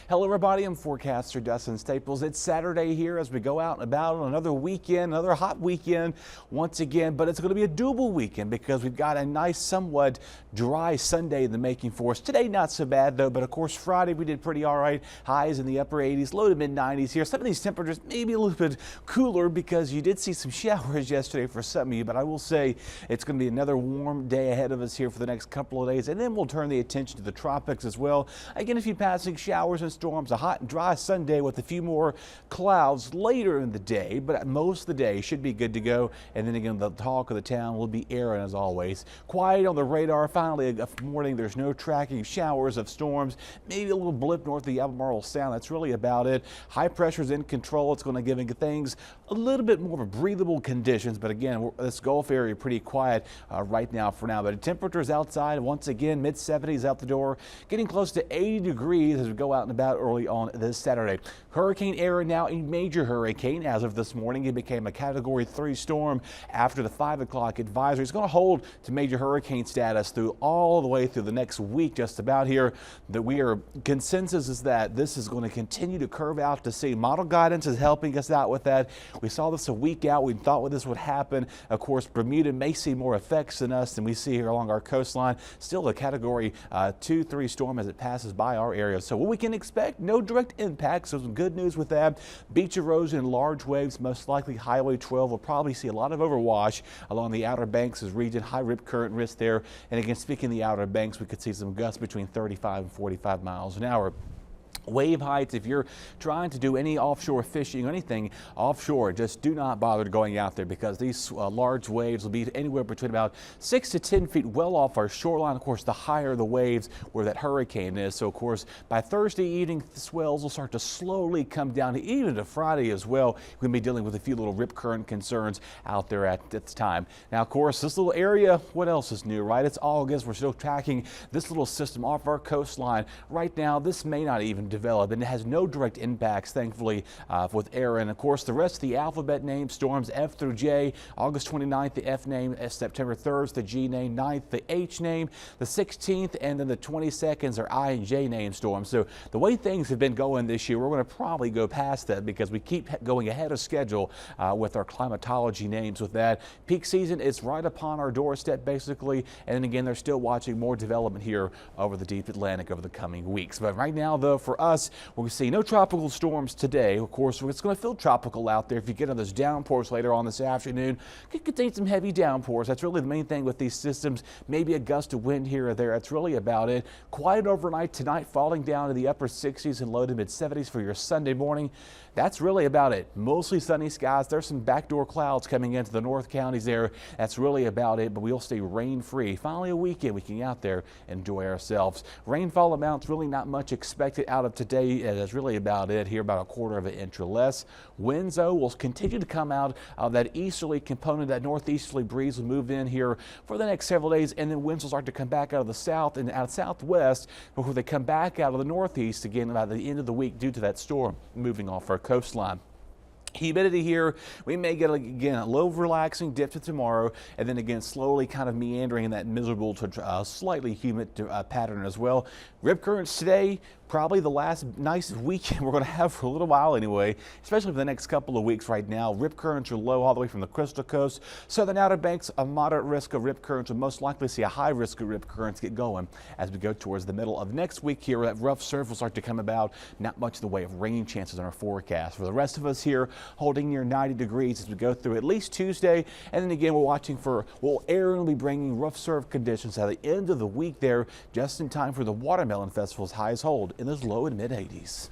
Hello everybody, I'm forecaster Dustin Staples. It's Saturday here as we go out and about on another weekend, another hot weekend once again, but it's going to be a doable weekend because we've got a nice, somewhat dry Sunday in the making for us. Today not so bad though, but of course Friday we did pretty all right. Highs in the upper 80s, low to mid 90s here. Some of these temperatures maybe a little bit cooler because you did see some showers yesterday for some of you, but I will say it's going to be another warm day ahead of us here for the next couple of days, and then we'll turn the attention to the tropics as well. Again, a few passing showers and storms, a hot and dry Sunday with a few more clouds later in the day, but most of the day should be good to go. And then again, the talk of the town will be Aaron as always. Quiet on the radar. Finally, a morning, there's no tracking showers of storms, maybe a little blip north of the Albemarle Sound. That's really about it. High pressure's in control. It's going to give things a little bit more of a breathable conditions, but again, this Gulf area pretty quiet right now for now. But temperatures outside, once again, mid 70s out the door, getting close to 80 degrees as we go out and about early on this Saturday. Hurricane Aaron now a major hurricane as of this morning. It became a Category 3 storm after the 5 o'clock advisory. It's going to hold to major hurricane status through all the way through the next week just about here. Consensus is that this is going to continue to curve out to sea. Model guidance is helping us out with that. We saw this a week out. We thought this would happen. Of course, Bermuda may see more effects than us than we see here along our coastline. Still a Category 2-3 storm as it passes by our area. So what we can expect, no direct impact, so some good news with that. Beach erosion, large waves, most likely Highway 12 will probably see a lot of overwash along the Outer Banks region, high rip current risk there. And again, speaking of the Outer Banks, we could see some gusts between 35 and 45 miles an hour. Wave heights, if you're trying to do any offshore fishing or anything offshore, just do not bother going out there because these large waves will be anywhere between about 6 to 10 feet well off our shoreline. Of course, the higher the waves where that hurricane is. So, of course, by Thursday evening, the swells will start to slowly come down, even to Friday as well. We're going to be dealing with a few little rip current concerns out there at this time. Now, of course, this little area, what else is new, right? It's August. We're still tracking this little system off our coastline. Right now, this may not even develop, and it has no direct impacts, thankfully, with Aaron. Of course, the rest of the alphabet name storms F through J. August 29th, the F name. September 3rd, the G name. 9th, the H name. The 16th, and then the 22nd are I and J name storms. So the way things have been going this year, we're going to probably go past that because we keep going ahead of schedule with our climatology names with that. Peak season is right upon our doorstep, basically. And then again, they're still watching more development here over the deep Atlantic over the coming weeks. But right now, though, for us, we're going to see no tropical storms today. Of course, it's going to feel tropical out there. If you get on those downpours later on this afternoon, it could contain some heavy downpours. That's really the main thing with these systems. Maybe a gust of wind here or there. That's really about it. Quiet overnight tonight, falling down to the upper 60s and low to mid 70s for your Sunday morning. That's really about it. Mostly sunny skies. There's some backdoor clouds coming into the north counties there. That's really about it, but we'll stay rain free. Finally, a weekend we can get out there and enjoy ourselves. Rainfall amounts really not much expected out of today. That's really about it here, about 1/4 of an inch or less. Winds, though, will continue to come out of that easterly component. That northeasterly breeze will move in here for the next several days, and then winds will start to come back out of the south and out southwest before they come back out of the northeast again about the end of the week due to that storm moving off our coastline. Humidity here, we may get again a low relaxing dip to tomorrow, and then again slowly kind of meandering in that miserable to slightly humid pattern as well. Rip currents today, probably the last nice weekend we're going to have for a little while anyway, especially for the next couple of weeks right now. Rip currents are low all the way from the Crystal Coast. Southern Outer Banks, a moderate risk of rip currents. We'll most likely see a high risk of rip currents get going as we go towards the middle of next week here. That rough surf will start to come about. Not much in the way of rain chances in our forecast. For the rest of us here, holding near 90 degrees as we go through at least Tuesday. And then again, we're watching for, Aaron will be bringing rough surf conditions at the end of the week there, just in time for the Watermelon Festival's highs hold in those low and mid 80s.